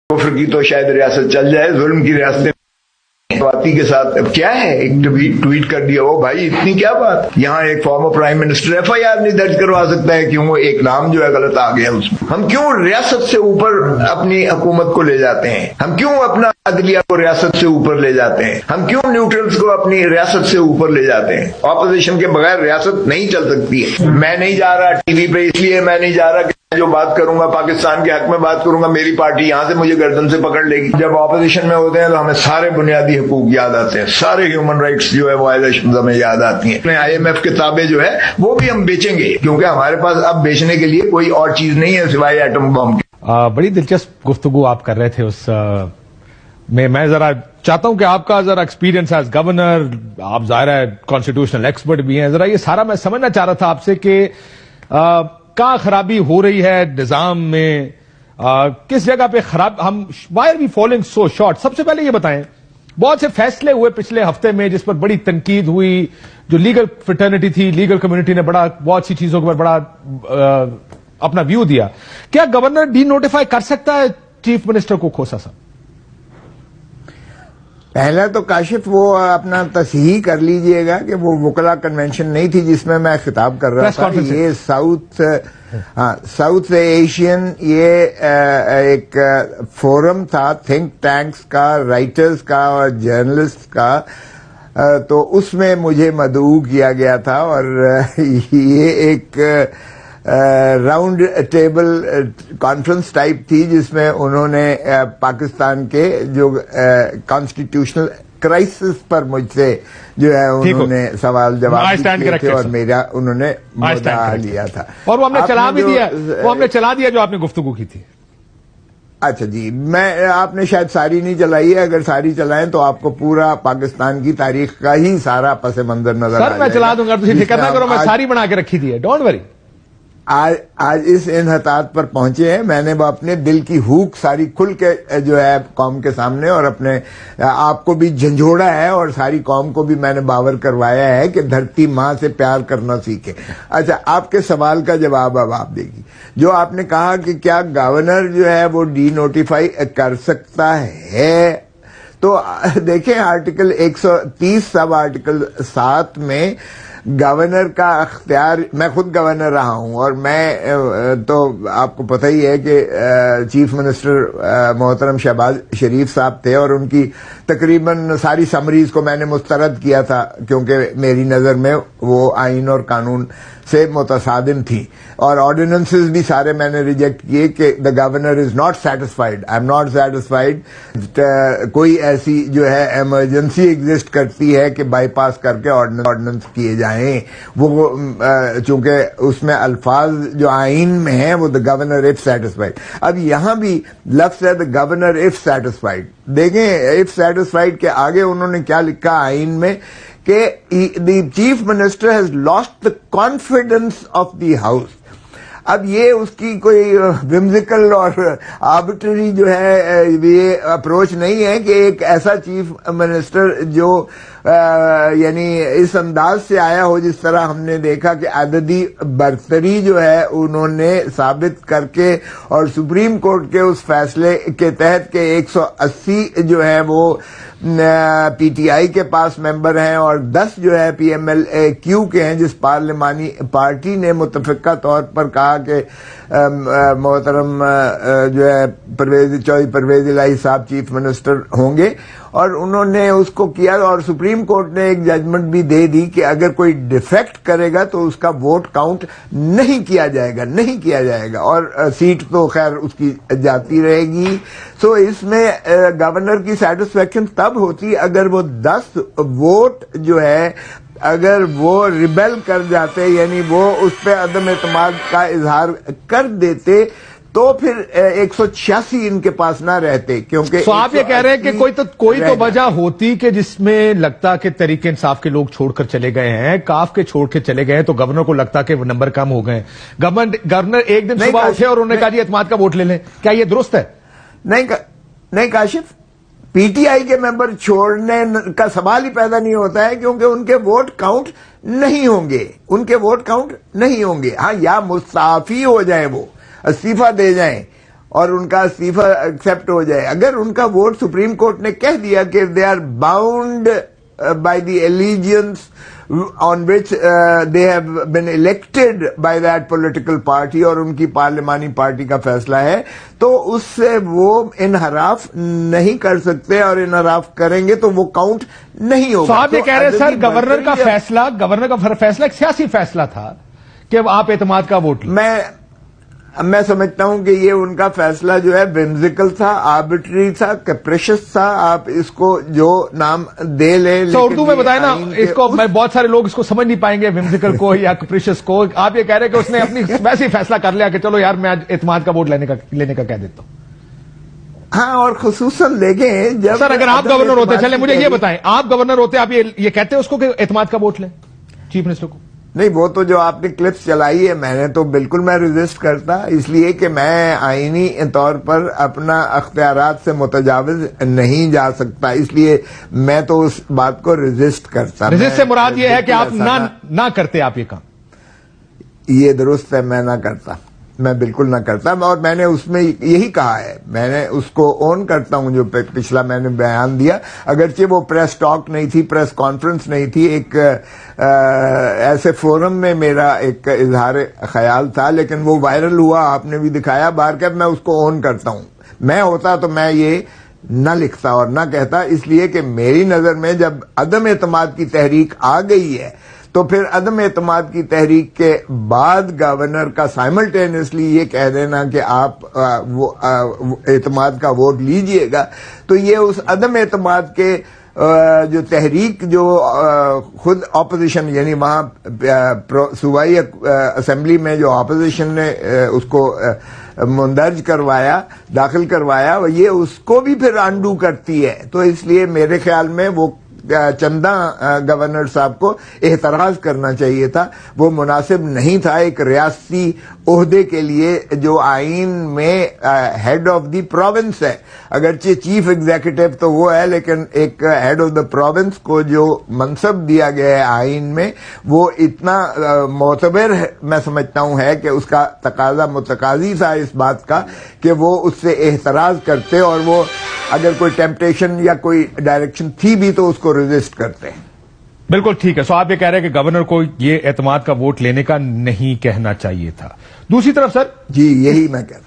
کفر کی تو شاید ریاست چل جائے، ظلم کی ریاستیں واتی کے ساتھ اب کیا ہے، ایک ٹویٹ کر دیا، او بھائی اتنی کیا بات، یہاں ایک former prime minister F I R نہیں درج کروا سکتا ہے، کیوں ایک نام جو ہے غلط آ گیا اس میں؟ ہم کیوں ریاست سے اوپر اپنی حکومت کو لے جاتے ہیں؟ ہم کیوں اپنا عدلیہ کو ریاست سے اوپر لے جاتے ہیں؟ ہم کیوں نیوٹرلز کو اپنی ریاست سے اوپر لے جاتے ہیں؟ اپوزیشن کے بغیر ریاست نہیں چل سکتی ہے۔ میں نہیں جا رہا ٹی وی پہ، اس لیے میں نہیں جا رہا کہ جو بات کروں گا پاکستان کے حق میں بات کروں گا، میری پارٹی یہاں سے مجھے گردن سے پکڑ لے گی۔ جب اپوزیشن میں ہوتے ہیں تو ہمیں سارے بنیادی حقوق یاد آتے ہیں، سارے ہیومن رائٹس جو ہے وائلیشنز ہمیں یاد آتی ہیں۔ آئی ایم ایف کتابیں جو ہے وہ بھی ہم بیچیں گے، کیونکہ ہمارے پاس اب بیچنے کے لیے کوئی اور چیز نہیں ہے سوائے ایٹم بم کے۔ بڑی دلچسپ گفتگو آپ کر رہے تھے اس میں ذرا چاہتا ہوں کہ آپ کا ذرا ایکسپیرینس ایز گورنر، آپ ظاہر ہے کانسٹیٹیوشنل ایکسپرٹ بھی ہیں، ذرا یہ سارا میں سمجھنا چاہ رہا تھا آپ سے کہ کہاں خرابی ہو رہی ہے نظام میں، کس جگہ پہ ہم why are we falling so short? سب سے پہلے یہ بتائیں، بہت سے فیصلے ہوئے پچھلے ہفتے میں جس پر بڑی تنقید ہوئی، جو لیگل فریٹرنٹی تھی، لیگل کمیونٹی نے بہت سی چیزوں کے اوپر بڑا اپنا ویو دیا، کیا گورنر ڈی نوٹیفائی کر سکتا ہے چیف منسٹر کو کھوسا صاحب؟ پہلا تو کاشف وہ اپنا تصحیح کر لیجئے گا کہ وہ وکلا کنونشن نہیں تھی جس میں میں خطاب کر رہا تھا، یہ ساؤتھ ایشین یہ ایک فورم تھا تھنک ٹینکس کا، رائٹرز کا اور جرنلسٹ کا، تو اس میں مجھے مدعو کیا گیا تھا، اور یہ ایک راؤنڈ ٹیبل کانفرنس ٹائپ تھی جس میں انہوں نے پاکستان کے جو کانسٹیٹیوشنل کرائسس پر مجھ سے جو ہے انہوں نے سوال جواب کیے تھے، اور میرا انہوں نے مدعا لیا تھا، اور وہ ہم نے چلا بھی دیا، وہ ہم نے چلا دیا جو آپ نے گفتگو کی تھی۔ اچھا جی، آپ نے شاید ساری نہیں چلائی ہے، اگر ساری چلائیں تو آپ کو پورا پاکستان کی تاریخ کا ہی سارا پس منظر نظر آ جائے گا۔ سر میں چلا دوں گا، تجھے فکر نہ کرو، میں ساری بنا کے رکھی تھی ہے، ڈونٹ وری۔ آج اس انحطاط پر پہنچے ہیں، میں نے وہ اپنے دل کی ہوک ساری کھل کے جو ہے قوم کے سامنے، اور اپنے آپ کو بھی جھنجھوڑا ہے، اور ساری قوم کو بھی میں نے باور کروایا ہے کہ دھرتی ماں سے پیار کرنا سیکھے۔ اچھا، آپ کے سوال کا جواب اب آپ دے گی، جو آپ نے کہا کہ کیا گورنر جو ہے وہ ڈی نوٹیفائی کر سکتا ہے، تو دیکھیں آرٹیکل 130 سب آرٹیکل 7 میں گورنر کا اختیار، میں خود گورنر رہا ہوں، اور میں تو آپ کو پتہ ہی ہے کہ چیف منسٹر محترم شہباز شریف صاحب تھے، اور ان کی تقریباً ساری سمریز کو میں نے مسترد کیا تھا، کیونکہ میری نظر میں وہ آئین اور قانون سے متصادم تھی، اور آرڈیننسز بھی سارے میں نے ریجیکٹ کیے کہ the governor is not satisfied, I am not satisfied, کوئی ایسی جو ہے ایمرجنسی ایگزسٹ کرتی ہے کہ بائی پاس کر کے آرڈیننس کیے جائیں، وہ چونکہ اس میں الفاظ جو آئین میں ہیں وہ دا گورنر اف سیٹسفائیڈ، اب یہاں بھی لفظ ہے دا گورنر اف سیٹسفائیڈ۔ دیکھیں اف سیٹسفائیڈ کے آگے انہوں نے کیا لکھا آئین میں کہ the chief minister has lost the confidence of the house. اب یہ اس کی کوئی ومزیکل اور آربیٹری جو ہے یہ اپروچ نہیں ہے کہ ایک ایسا چیف منسٹر جو یعنی اس انداز سے آیا ہو جس طرح ہم نے دیکھا کہ عددی برتری جو ہے انہوں نے ثابت کر کے، اور سپریم کورٹ کے اس فیصلے کے تحت کہ 180 جو ہے وہ پی ٹی آئی کے پاس ممبر ہیں اور 10 جو ہے پی ایم ایل اے کیو کے ہیں، جس پارلیمانی پارٹی نے متفقہ طور پر کہا کہ محترم جو ہے چودھری پرویز الہی صاحب چیف منسٹر ہوں گے، اور انہوں نے اس کو کیا، اور سپریم کورٹ نے ایک ججمنٹ بھی دے دی کہ اگر کوئی ڈیفیکٹ کرے گا تو اس کا ووٹ کاؤنٹ نہیں کیا جائے گا، اور سیٹ تو خیر اس کی جاتی رہے گی۔ سو اس میں گورنر کی سیٹسفیکشن تب ہوتی اگر وہ 10 ووٹ جو ہے اگر وہ ریبیل کر جاتے، یعنی وہ اس پہ عدم اعتماد کا اظہار کر دیتے، تو پھر 186 ان کے پاس نہ رہتے، کیونکہ تو آپ یہ کہہ رہے ہیں کہ کوئی تو وجہ ہوتی کہ جس میں لگتا کہ تحریک انصاف کے لوگ چھوڑ کر چلے گئے ہیں، کاف کے چھوڑ کے چلے گئے ہیں، تو گورنر کو لگتا کہ وہ نمبر کم ہو گئے ہیں، گورنر ایک دن صبح اٹھے اور انہوں نے کہا جی اعتماد کا ووٹ لے لیں، کیا یہ درست ہے؟ نہیں کاشف، پی ٹی آئی کے ممبر چھوڑنے کا سوال ہی پیدا نہیں ہوتا ہے، کیونکہ ان کے ووٹ کاؤنٹ نہیں ہوں گے، ہاں، یا مستعفی ہو جائیں، وہ استعفیٰ دے جائیں، اور ان کا استعفی ایکسپٹ ہو جائے. اگر ان کا ووٹ سپریم کورٹ نے کہہ دیا کہ they are bound by the allegiance on which they have been elected by that political party اور ان کی پارلیمانی پارٹی کا فیصلہ ہے, تو اس سے وہ انحراف نہیں کر سکتے, اور انحراف کریں گے تو وہ کاؤنٹ نہیں ہوگا. تو آپ یہ کہہ رہے ہیں سر گورنر کا فیصلہ ایک سیاسی فیصلہ تھا کہ آپ اعتماد کا ووٹ لیں. میں سمجھتا ہوں کہ یہ ان کا فیصلہ جو ہے whimsical تھا, آربیٹری تھا, کیپریشس تھا, آپ اس کو جو نام دے لیں. تو اردو میں بتائیں نا اس کو, میں بہت سارے لوگ اس کو سمجھ نہیں پائیں گے whimsical کو یا کیپریشس کو. آپ یہ کہہ رہے ہیں کہ اس نے اپنی ویسے ہی فیصلہ کر لیا کہ چلو یار میں آج اعتماد کا ووٹ لینے کا کہہ دیتا ہوں. ہاں, اور خصوصاً دیکھیں جب سر اگر آپ گورنر ہوتے, چلیں مجھے یہ بتائیں, آپ گورنر ہوتے آپ یہ کہتے اس کو کہ اعتماد کا ووٹ لیں چیف منسٹر کو؟ نہیں, وہ تو جو آپ نے کلپس چلائی ہے میں نے تو بالکل میں ریزسٹ کرتا, اس لیے کہ میں آئینی طور پر اپنا اختیارات سے متجاوز نہیں جا سکتا, اس لیے میں تو اس بات کو ریزسٹ کرتا. ریزسٹ سے مراد یہ ہے کہ آپ نہ کرتے, آپ یہ کام. یہ درست ہے, میں نہ کرتا, میں بالکل نہ کرتا, اور میں نے اس میں یہی کہا ہے, میں نے اس کو اون کرتا ہوں جو پچھلا میں نے بیان دیا, اگرچہ وہ پریس ٹاک نہیں تھی, پریس کانفرنس نہیں تھی, ایک ایسے فورم میں میرا ایک اظہار خیال تھا, لیکن وہ وائرل ہوا, آپ نے بھی دکھایا باہر کا, میں اس کو اون کرتا ہوں. میں ہوتا تو میں یہ نہ لکھتا اور نہ کہتا, اس لیے کہ میری نظر میں جب عدم اعتماد کی تحریک آ گئی ہے تو پھر عدم اعتماد کی تحریک کے بعد گورنر کا سائملٹینیسلی یہ کہہ دینا کہ آپ اعتماد کا ووٹ لیجئے گا, تو یہ اس عدم اعتماد کے جو تحریک جو خود اپوزیشن, یعنی وہاں صوبائی اسمبلی میں جو اپوزیشن نے اس کو مندرج کروایا, داخل کروایا, یہ اس کو بھی پھر انڈو کرتی ہے. تو اس لیے میرے خیال میں وہ چندہ گورنر صاحب کو احتراز کرنا چاہیے تھا, وہ مناسب نہیں تھا ایک ریاستی عہدے کے لیے جو آئین میں ہیڈ آف دی پروونس ہے. اگرچہ چیف ایگزیکٹو تو وہ ہے, لیکن ایک ہیڈ آف دا پروونس کو جو منصب دیا گیا ہے آئین میں, وہ اتنا معتبر میں سمجھتا ہوں ہے کہ اس کا تقاضا متقاضی تھا اس بات کا کہ وہ اس سے احتراز کرتے, اور وہ اگر کوئی ٹیمپٹیشن یا کوئی ڈائریکشن تھی بھی تو اس کو ریزسٹ کرتے ہیں. بالکل ٹھیک ہے. سو آپ یہ کہہ رہے ہیں کہ گورنر کو یہ اعتماد کا ووٹ لینے کا نہیں کہنا چاہیے تھا. دوسری طرف سر, جی یہی میں کہتا ہوں.